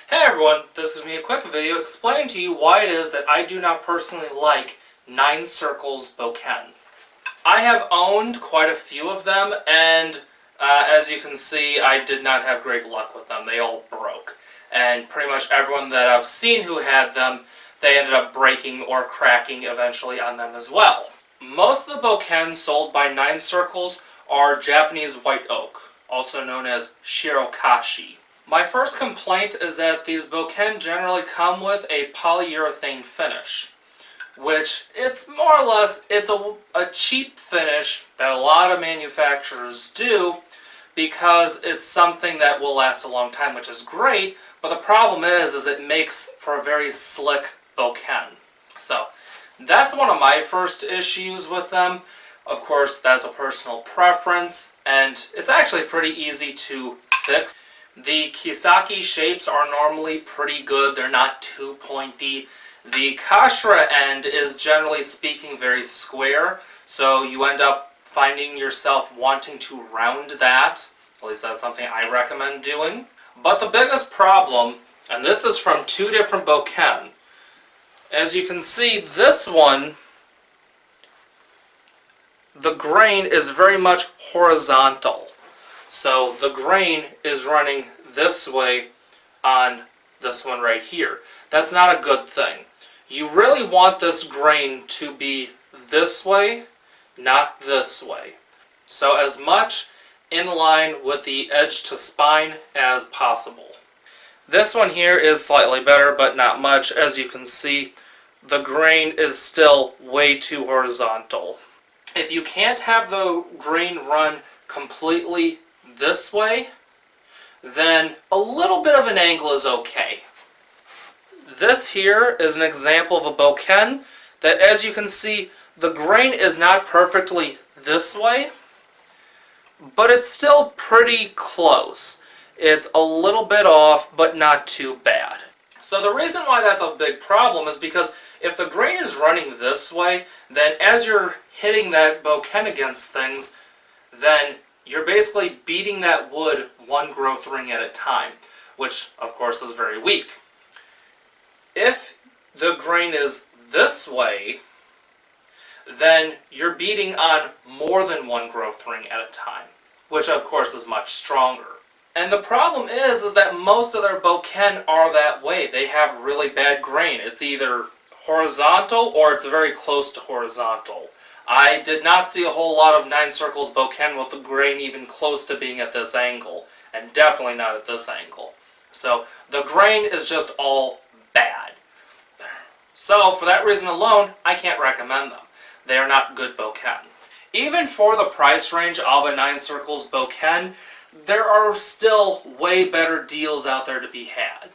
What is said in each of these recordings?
Hey everyone, this is me a quick video explaining to you why it is that I do not personally like 9 Circles Bokken. I have owned quite a few of them, and as you can see, I did not have great luck with them. They all broke. And pretty much everyone that I've seen who had them, they ended up breaking or cracking eventually on them as well. Most of the Bokken sold by 9 Circles are Japanese white oak, also known as Shirokashi. My first complaint is that these Bokken generally come with a polyurethane finish, which it's more or less, it's a cheap finish that a lot of manufacturers do because it's something that will last a long time, which is great, but the problem is it makes for a very slick Bokken. So that's one of my first issues with them. Of course, that's a personal preference, and it's actually pretty easy to fix. The Kisaki shapes are normally pretty good. They're not too pointy. The Kashira end is generally speaking very square, so you end up finding yourself wanting to round that. At least that's something I recommend doing. But the biggest problem, and this is from 2 different Bokken, as you can see, this one, the grain is very much horizontal. So the grain is running this way on this one right here. That's not a good thing. You really want this grain to be this way, not this way. So as much in line with the edge to spine as possible. This one here is slightly better, but not much. As you can see, the grain is still way too horizontal. If you can't have the grain run completely this way, then a little bit of an angle is okay. This here is an example of a Bokken that, as you can see, the grain is not perfectly this way, but it's still pretty close. It's a little bit off, but not too bad. So the reason why that's a big problem is because if the grain is running this way, then as you're hitting that Bokken against things, then you're basically beating that wood one growth ring at a time, which of course is very weak. If the grain is this way, then you're beating on more than one growth ring at a time, which of course is much stronger. And the problem is that most of their Bokken are that way. They have really bad grain. It's either horizontal or it's very close to horizontal. I did not see a whole lot of 9 Circles Bokken with the grain even close to being at this angle, and definitely not at this angle. So the grain is just all bad. So for that reason alone, I can't recommend them. They are not good Bokken. Even for the price range of a 9 Circles Bokken, there are still way better deals out there to be had.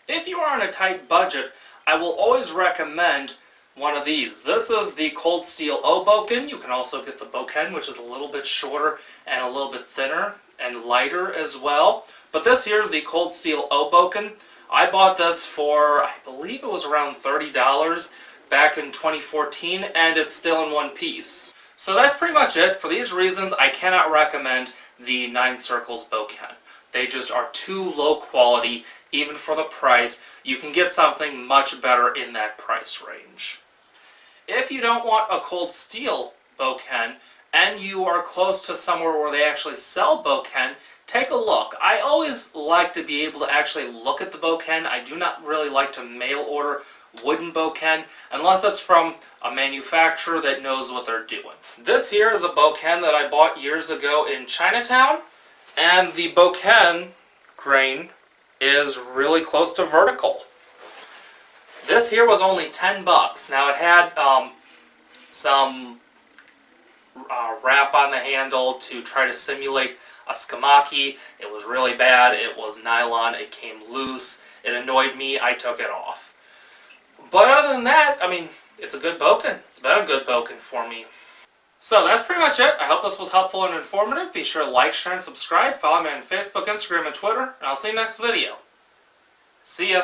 If you are on a tight budget, I will always recommend one of these. This is the Cold Steel O Bokken. You can also get the Bokken, which is a little bit shorter and a little bit thinner and lighter as well. But this here is the Cold Steel O Bokken. I bought this for, I believe it was around $30 back in 2014, and it's still in one piece. So that's pretty much it. For these reasons, I cannot recommend the 9 Circles Bokken. They just are too low quality, even for the price. You can get something much better in that price range. If you don't want a Cold Steel Bokken, and you are close to somewhere where they actually sell Bokken, take a look. I always like to be able to actually look at the Bokken. I do not really like to mail order wooden Bokken, unless it's from a manufacturer that knows what they're doing. This here is a Bokken that I bought years ago in Chinatown, and the Bokken grain is really close to vertical. This here was only 10 bucks. Now it had some wrap on the handle to try to simulate a skamaki. It was really bad. It was nylon. It came loose. It annoyed me. I took it off. But other than that, I mean, it's a good Bokken. It's been a good Bokken for me. So that's pretty much it. I hope this was helpful and informative. Be sure to like, share, and subscribe. Follow me on Facebook, Instagram, and Twitter. And I'll see you next video. See ya.